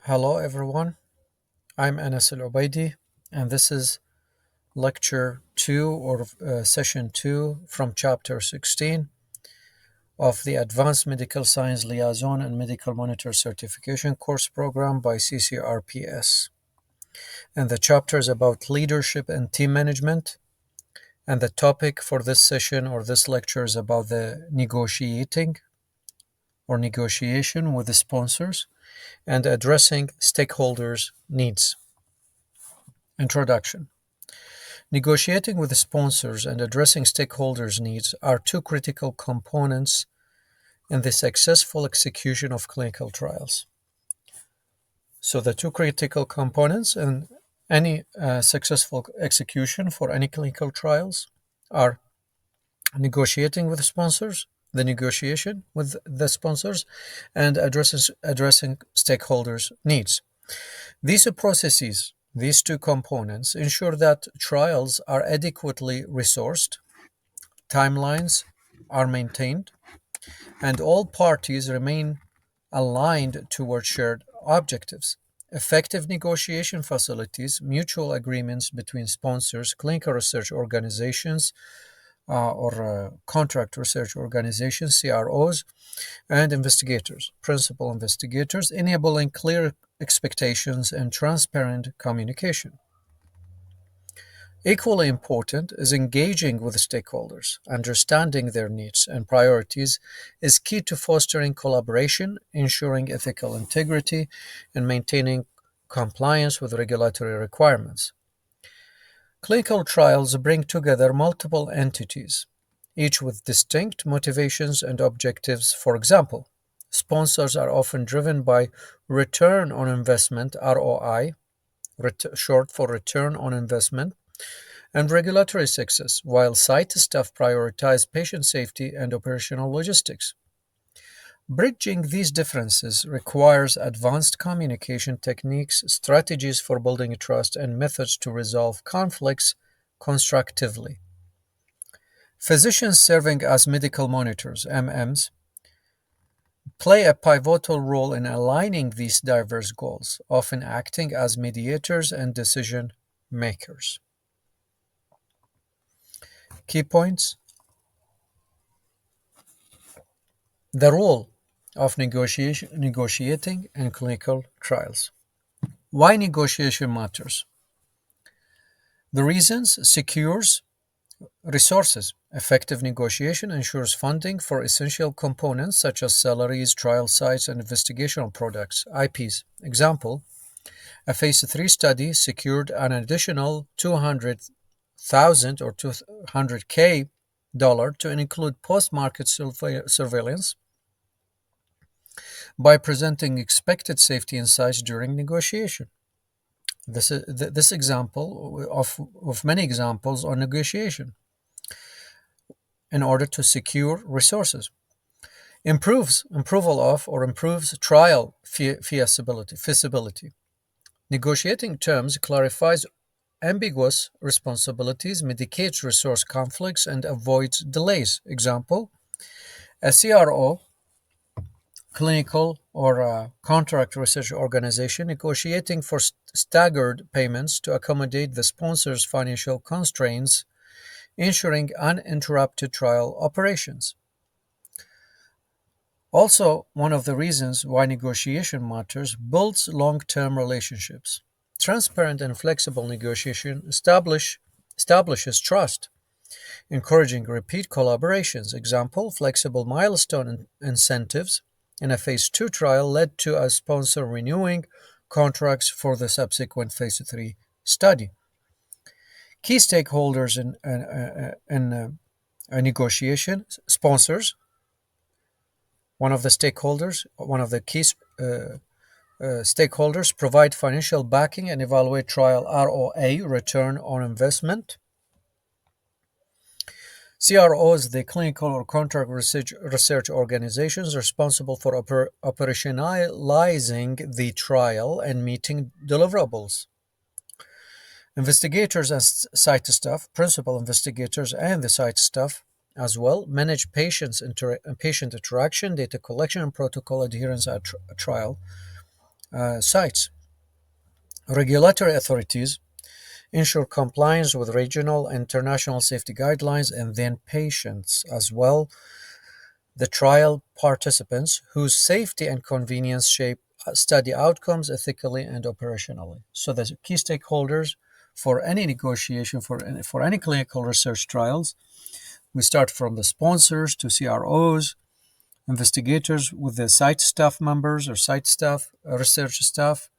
Hello, everyone. I'm Anas Al Ubaidi, and this is lecture 2 or session 2 from chapter 16 of the Advanced Medical Science Liaison and Medical Monitor Certification course program by CCRPS. And the chapter is about leadership and team management. And the topic for this session or this lecture is about the negotiating or negotiation with the sponsors and addressing stakeholders' needs. Introduction. Negotiating with the sponsors and addressing stakeholders' needs are two critical components in the successful execution of clinical trials. So, the two critical components in any successful execution for any clinical trials are negotiating with the sponsors, the negotiation with the sponsors, and addressing stakeholders' needs. These processes, these two components, ensure that trials are adequately resourced, timelines are maintained, and all parties remain aligned toward shared objectives. Effective negotiation facilities mutual agreements between sponsors, clinical research organizations, or contract research organizations, CROs, and investigators, principal investigators, enabling clear expectations and transparent communication. Equally important is engaging with stakeholders. Understanding their needs and priorities is key to fostering collaboration, ensuring ethical integrity, and maintaining compliance with regulatory requirements. Clinical trials bring together multiple entities, each with distinct motivations and objectives. For example, sponsors are often driven by return on investment, ROI, short for return on investment, and regulatory success, while site staff prioritize patient safety and operational logistics. Bridging these differences requires advanced communication techniques, strategies for building trust, and methods to resolve conflicts constructively. Physicians serving as medical monitors, MMs, play a pivotal role in aligning these diverse goals, often acting as mediators and decision makers. Key points. The role of negotiating in clinical trials. Why negotiation matters? The reasons: secures resources. Effective negotiation ensures funding for essential components such as salaries, trial sites, and investigational products, IPs. Example: a phase 3 study secured an additional 200,000 or 200K dollar to include post-market surveillance by presenting expected safety insights during negotiation. This example of many examples on negotiation in order to secure resources. Improves trial feasibility. Negotiating terms clarifies ambiguous responsibilities, mitigates resource conflicts, and avoids delays. Example: a CRO, clinical or contract research organization, negotiating for staggered payments to accommodate the sponsor's financial constraints, ensuring uninterrupted trial operations. Also, one of the reasons why negotiation matters: builds long-term relationships. Transparent and flexible negotiation establishes trust, encouraging repeat collaborations. Example: flexible milestone incentives in a phase 2 trial led to a sponsor renewing contracts for the subsequent phase 3 study. Key stakeholders in a negotiation: sponsors. One of the key stakeholders provide financial backing and evaluate trial ROA, return on investment. CROs, the clinical or contract research organizations responsible for operationalizing the trial and meeting deliverables. Investigators and site staff, principal investigators and the site staff as well, manage patient interaction, data collection, and protocol adherence at trial. sites. Regulatory authorities ensure compliance with regional and international safety guidelines, and then patients as well, the trial participants whose safety and convenience shape study outcomes ethically and operationally. So the key stakeholders for any negotiation for any clinical research trials, we start from the sponsors to CROs, investigators with the site staff members or site staff, research staff,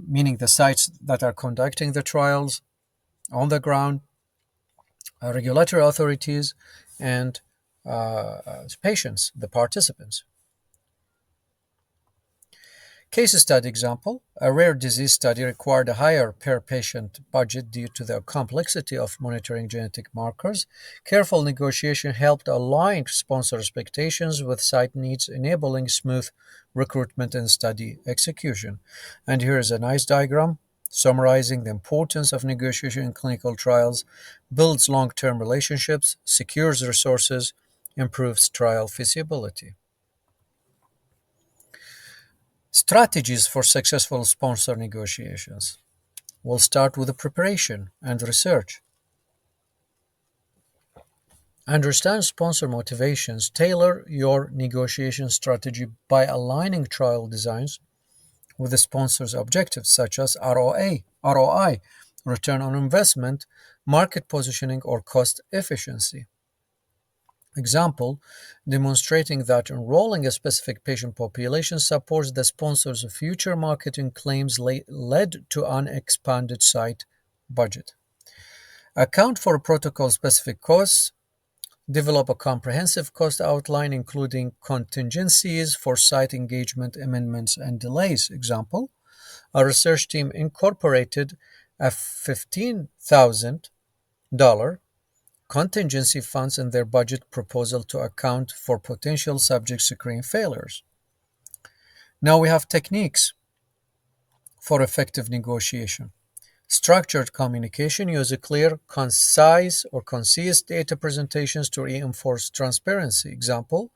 meaning the sites that are conducting the trials on the ground, regulatory authorities, and patients, the participants. Case study example: a rare disease study required a higher per patient budget due to the complexity of monitoring genetic markers. Careful negotiation helped align sponsor expectations with site needs, enabling smooth recruitment and study execution. And here is a nice diagram summarizing the importance of negotiation in clinical trials, builds long term relationships, secures resources, improves trial feasibility. Strategies for successful sponsor negotiations. We'll start with the preparation and research. Understand sponsor motivations. Tailor your negotiation strategy by aligning trial designs with the sponsor's objectives, such as ROI, return on investment, market positioning, or cost efficiency. Example, demonstrating that enrolling a specific patient population supports the sponsor's future marketing claims led to an expanded site budget. Account for protocol-specific costs. Develop a comprehensive cost outline including contingencies for site engagement, amendments, and delays. Example, a research team incorporated a $15,000 contingency funds in their budget proposal to account for potential subject screen failures. Now we have techniques for effective negotiation. Structured communication: use a clear, concise data presentations to reinforce transparency. Example,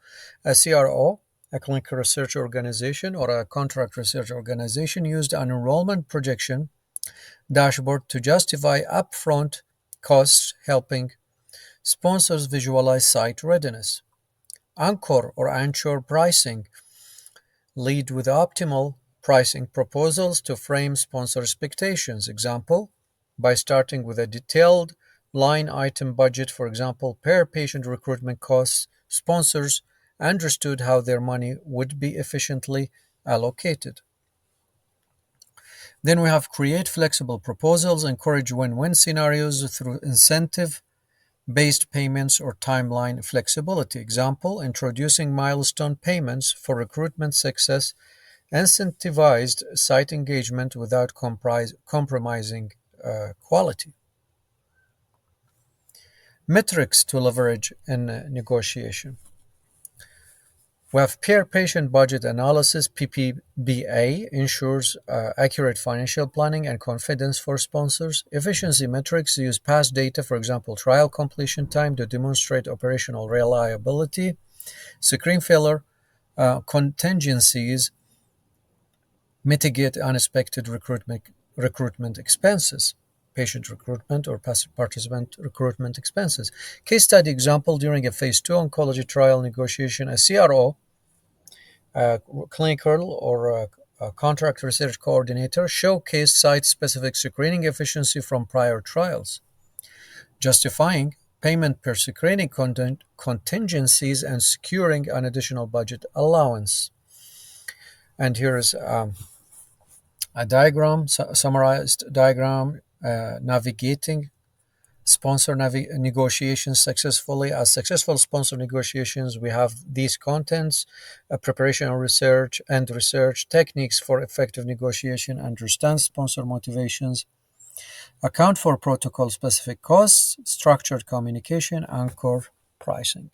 a CRO, a clinical research organization, or a contract research organization used an enrollment projection dashboard to justify upfront costs, helping sponsors visualize site readiness. Anchor or anchor pricing: lead with optimal pricing proposals to frame sponsor expectations. Example, by starting with a detailed line item budget, for example, per patient recruitment costs, sponsors understood how their money would be efficiently allocated. Then we have create flexible proposals, encourage win-win scenarios through incentive based payments or timeline flexibility. Example, introducing milestone payments for recruitment success incentivized site engagement without compromising quality. Metrics to leverage in negotiation. We have peer patient budget analysis. PPBA ensures accurate financial planning and confidence for sponsors. Efficiency metrics use past data, for example, trial completion time, to demonstrate operational reliability. Screen failure contingencies mitigate unexpected recruitment expenses, patient recruitment or participant recruitment expenses. Case study example: during a phase 2 oncology trial negotiation, a CRO, a clinical or a contract research coordinator, showcased site-specific screening efficiency from prior trials, justifying payment per screening contingencies and securing an additional budget allowance. And here is a diagram, summarized diagram, navigating sponsor negotiations successfully. As successful sponsor negotiations, we have these contents: preparation and research techniques for effective negotiation, understand sponsor motivations, account for protocol specific costs, structured communication, anchor pricing.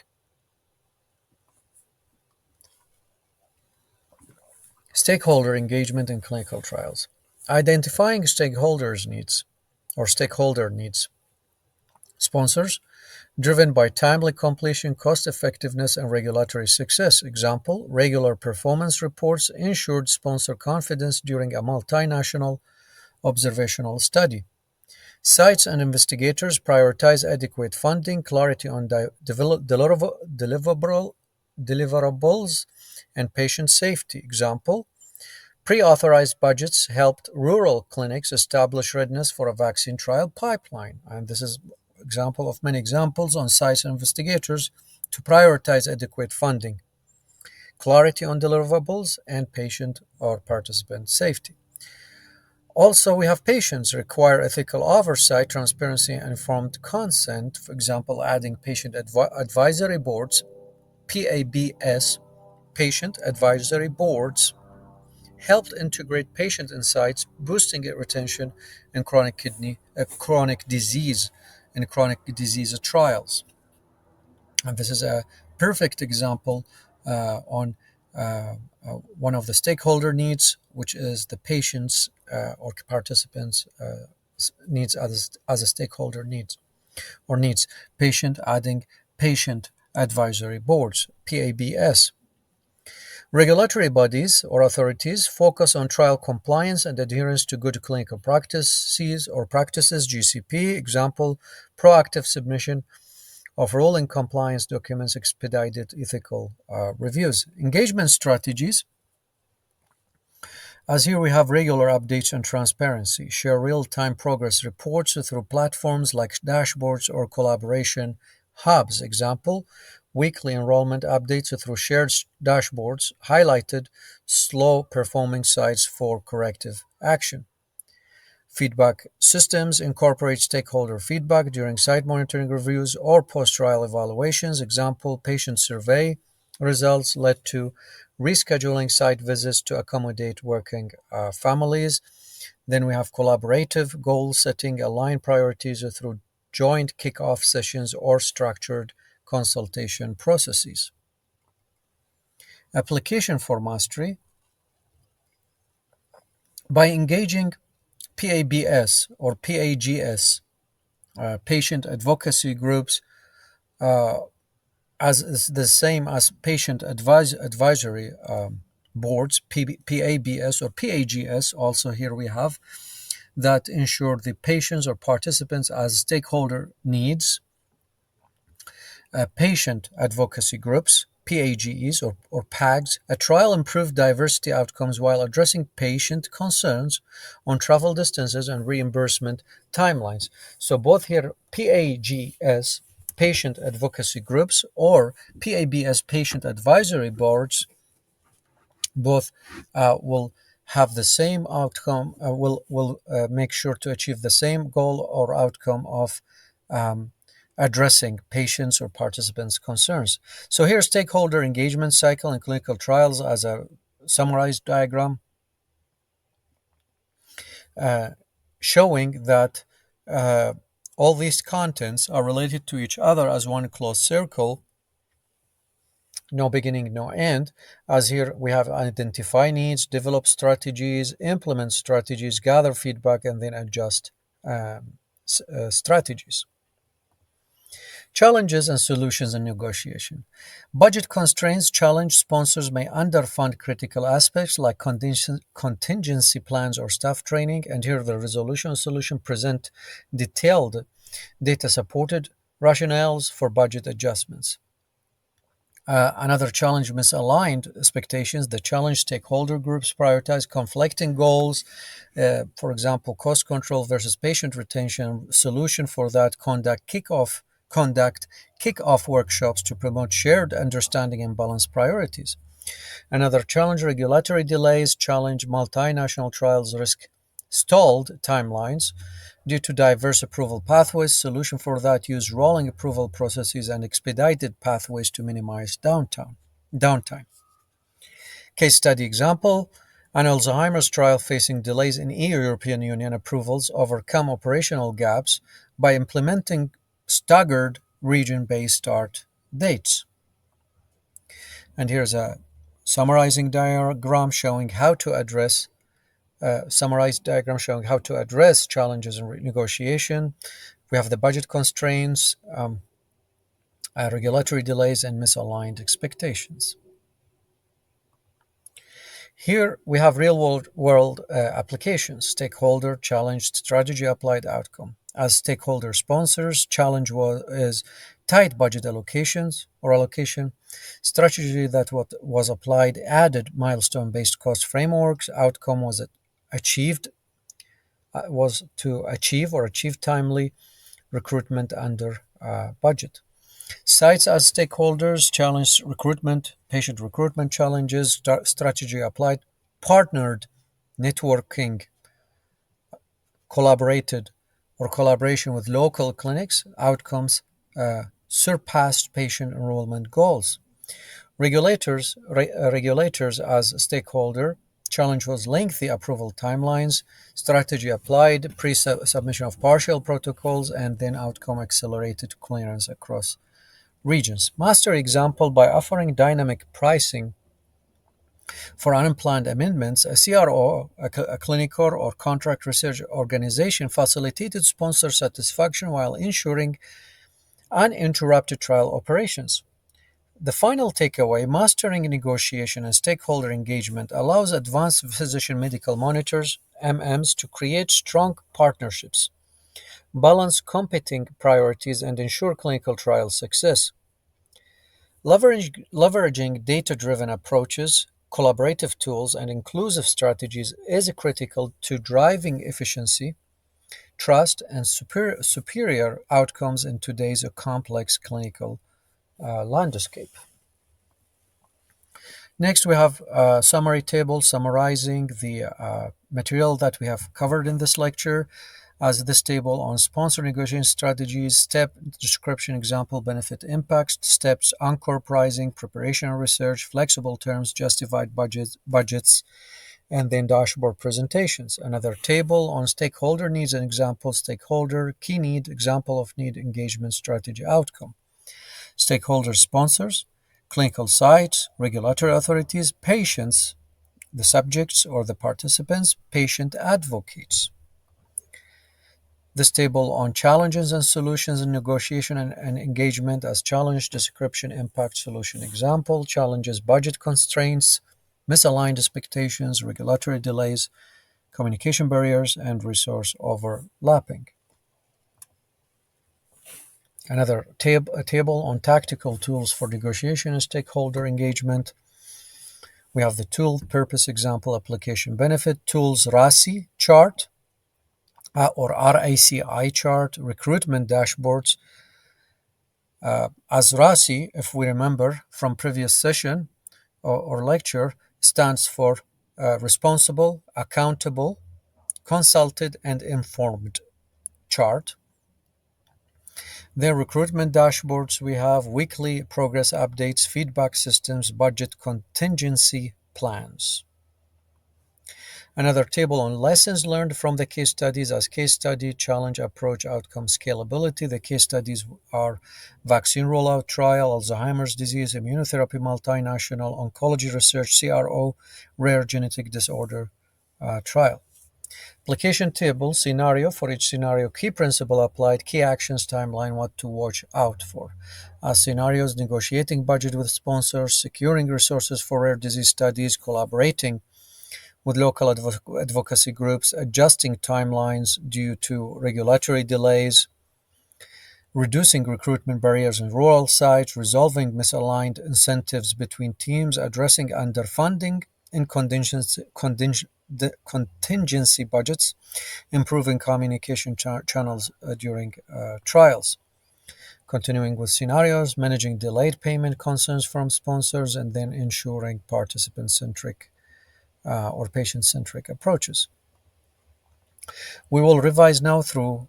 Stakeholder engagement in clinical trials. Identifying stakeholder needs. Sponsors driven by timely completion, cost effectiveness, and regulatory success. Example, regular performance reports ensured sponsor confidence during a multinational observational study. Sites and investigators prioritize adequate funding, clarity on deliverables, and patient safety. Example, pre-authorized budgets helped rural clinics establish readiness for a vaccine trial pipeline. And this is example of many examples on sites and investigators to prioritize adequate funding, clarity on deliverables, and patient or participant safety. Also, we have patients require ethical oversight, transparency, and informed consent. For example, adding patient advisory boards, PABS, patient advisory boards, helped integrate patient insights, boosting retention in chronic disease and chronic disease trials. And this is a perfect example on one of the stakeholder needs, which is the patients or participants needs as a stakeholder needs. Patient adding patient advisory boards, PABS. Regulatory bodies or authorities focus on trial compliance and adherence to good clinical practices, GCP. Example, proactive submission of rolling compliance documents, expedited ethical reviews. Engagement strategies, as here we have regular updates and transparency, share real-time progress reports through platforms like dashboards or collaboration hubs. Example, weekly enrollment updates through shared dashboards highlighted slow performing sites for corrective action. Feedback systems incorporate stakeholder feedback during site monitoring reviews or post-trial evaluations. Example, patient survey results led to rescheduling site visits to accommodate working families. Then we have collaborative goal setting, align priorities through joint kickoff sessions or structured consultation processes. Application for mastery. By engaging PABS or PAGS, patient advocacy groups, as is the same as patient advisory boards, PABS or PAGS. Also, here we have that ensure the patients or participants as stakeholder needs. Patient advocacy groups, PAGEs or PAGs, a trial improved diversity outcomes while addressing patient concerns on travel distances and reimbursement timelines. So both here, PAGS, patient advocacy groups, or PABS, patient advisory boards, both will have the same outcome, will make sure to achieve the same goal or outcome of addressing patients' or participants' concerns. So here's stakeholder engagement cycle in clinical trials as a summarized diagram showing that all these contents are related to each other as one closed circle, no beginning, no end. As here we have identify needs, develop strategies, implement strategies, gather feedback, and then adjust strategies. Challenges and solutions in negotiation. Budget constraints challenge sponsors may underfund critical aspects like contingency plans or staff training, and here the resolution solution present detailed data-supported rationales for budget adjustments. Another challenge, misaligned expectations. The challenge stakeholder groups prioritize conflicting goals. For example, cost control versus patient retention. Solution for that, conduct kick-off workshops to promote shared understanding and balanced priorities. Another challenge, regulatory delays. Challenge multinational trials risk stalled timelines due to diverse approval pathways. Solution for that, use rolling approval processes and expedited pathways to minimize downtime. Case study example, an Alzheimer's trial facing delays in European Union approvals overcome operational gaps by implementing staggered region-based start dates. And here's a summarizing diagram showing how to address challenges in negotiation. We have the budget constraints, regulatory delays, and misaligned expectations. Here we have real world applications. Stakeholder challenged strategy applied outcome. As stakeholder sponsors, is tight budget allocations or allocation. Strategy that what was applied added milestone-based cost frameworks. Outcome achieved was to achieve timely recruitment under budget. Sites as stakeholders challenged recruitment, patient recruitment challenges, strategy applied, partnered, networking, collaborated, or collaboration with local clinics, outcomes surpassed patient enrollment goals. Regulators as a stakeholder, challenge was lengthy approval timelines, strategy applied, pre-submission of partial protocols, and then outcome accelerated clearance across regions. Master example by offering dynamic pricing for unplanned amendments, a CRO, a clinical or contract research organization, facilitated sponsor satisfaction while ensuring uninterrupted trial operations. The final takeaway, mastering negotiation and stakeholder engagement allows advanced physician medical monitors, MMs, to create strong partnerships, balance competing priorities, and ensure clinical trial success. Leveraging data-driven approaches, collaborative tools, and inclusive strategies is critical to driving efficiency, trust, and superior outcomes in today's complex clinical landscape. Next, we have a summary table summarizing the material that we have covered in this lecture. As this table on sponsor negotiation strategies, step description, example, benefit impacts, steps, anchor pricing, preparation and research, flexible terms, justified budgets, and then dashboard presentations. Another table on stakeholder needs and example, stakeholder, key need, example of need, engagement, strategy, outcome. Stakeholder sponsors, clinical sites, regulatory authorities, patients, the subjects or the participants, patient advocates. This table on challenges and solutions in negotiation and engagement as challenge, description, impact, solution, example, challenges, budget constraints, misaligned expectations, regulatory delays, communication barriers, and resource overlapping. Another a table on tactical tools for negotiation and stakeholder engagement. We have the tool, purpose, example, application, benefit, tools, RACI chart, or RACI chart, recruitment dashboards. As RACI, if we remember from previous session or lecture, stands for responsible, accountable, consulted, and informed chart. Then recruitment dashboards, we have weekly progress updates, feedback systems, budget contingency plans. Another table on lessons learned from the case studies as case study, challenge, approach, outcome, scalability. The case studies are vaccine rollout trial, Alzheimer's disease, immunotherapy, multinational, oncology research, CRO, rare genetic disorder trial. Application table, scenario, for each scenario, key principle applied, key actions, timeline, what to watch out for. As scenarios, negotiating budget with sponsors, securing resources for rare disease studies, collaborating with local advocacy groups, adjusting timelines due to regulatory delays, reducing recruitment barriers in rural sites, resolving misaligned incentives between teams, addressing underfunding in contingency budgets, improving communication channels during trials. Continuing with scenarios, managing delayed payment concerns from sponsors, and then ensuring participant-centric or patient-centric approaches. We will revise now through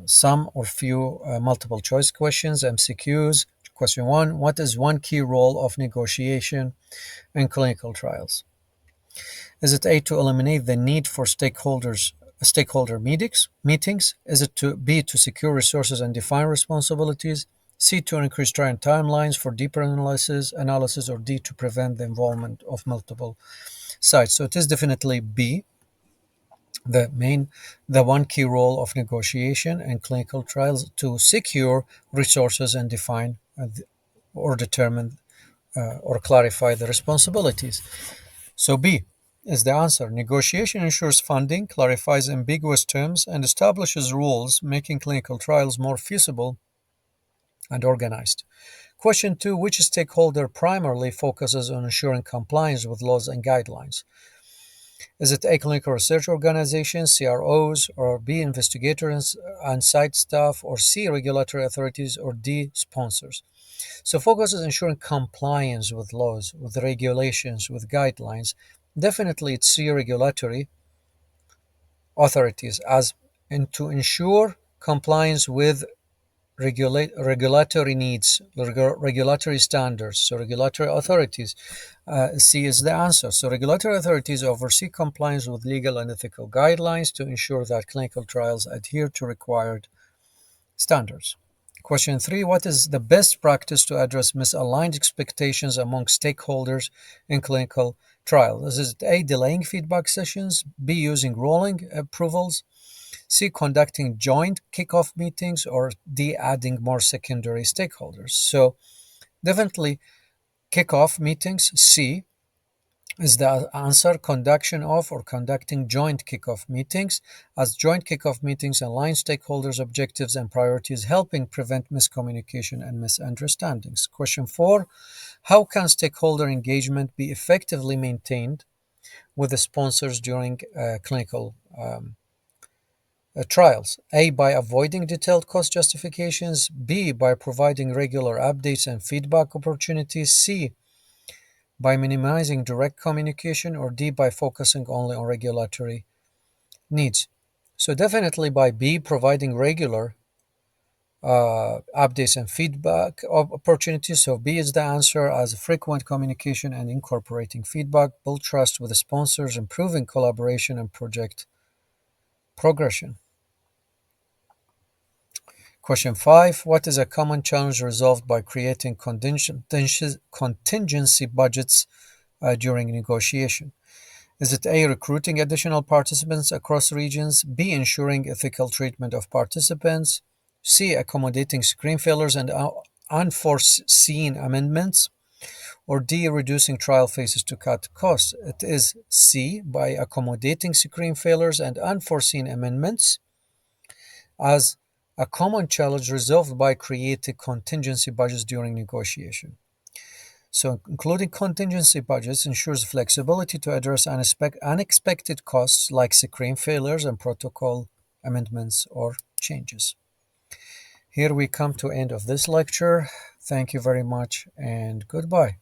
some or few multiple choice questions, MCQs. Question 1, what is one key role of negotiation in clinical trials? Is it A, to eliminate the need for stakeholder meetings? Is it to B, to secure resources and define responsibilities? C, to increase trial timelines for deeper analysis, or D, to prevent the involvement of multiple sites? So it is definitely B. The one key role of negotiation and clinical trials to secure resources and define or determine or clarify the responsibilities. So B is the answer. Negotiation ensures funding, clarifies ambiguous terms, and establishes rules, making clinical trials more feasible and organized. Question 2. Which stakeholder primarily focuses on ensuring compliance with laws and guidelines? Is it A, clinical research organizations, CROs, or B, investigators and site staff, or C, regulatory authorities, or D, sponsors? So focus is ensuring compliance with laws, with regulations, with guidelines. Definitely it's C, regulatory authorities, as and to ensure compliance with regulatory needs, regulatory standards. So regulatory authorities, C is the answer. So regulatory authorities oversee compliance with legal and ethical guidelines to ensure that clinical trials adhere to required standards. Question 3. What is the best practice to address misaligned expectations among stakeholders in clinical trials? Is it A, delaying feedback sessions, B, using rolling approvals, C, conducting joint kickoff meetings, or D, adding more secondary stakeholders? So definitely kickoff meetings, C is the answer. Conduction of or conducting joint kickoff meetings, as joint kickoff meetings align stakeholders' objectives and priorities, helping prevent miscommunication and misunderstandings. Question 4. How can stakeholder engagement be effectively maintained with the sponsors during clinical trials? A, by avoiding detailed cost justifications, B, by providing regular updates and feedback opportunities, C, by minimizing direct communication, or D, by focusing only on regulatory needs. So definitely by B, providing regular updates and feedback opportunities. So B is the answer, as frequent communication and incorporating feedback build trust with the sponsors, improving collaboration and project progression. Question 5. What is a common challenge resolved by creating contingency budgets during negotiation? Is it A, recruiting additional participants across regions, B, ensuring ethical treatment of participants, C, accommodating screen failures and unforeseen amendments, or D, reducing trial phases to cut costs? It is C, by accommodating screen failures and unforeseen amendments, as a common challenge resolved by creating contingency budgets during negotiation. So, including contingency budgets ensures flexibility to address unexpected costs like screen failures and protocol amendments or changes. Here we come to end of this lecture. Thank you very much and goodbye.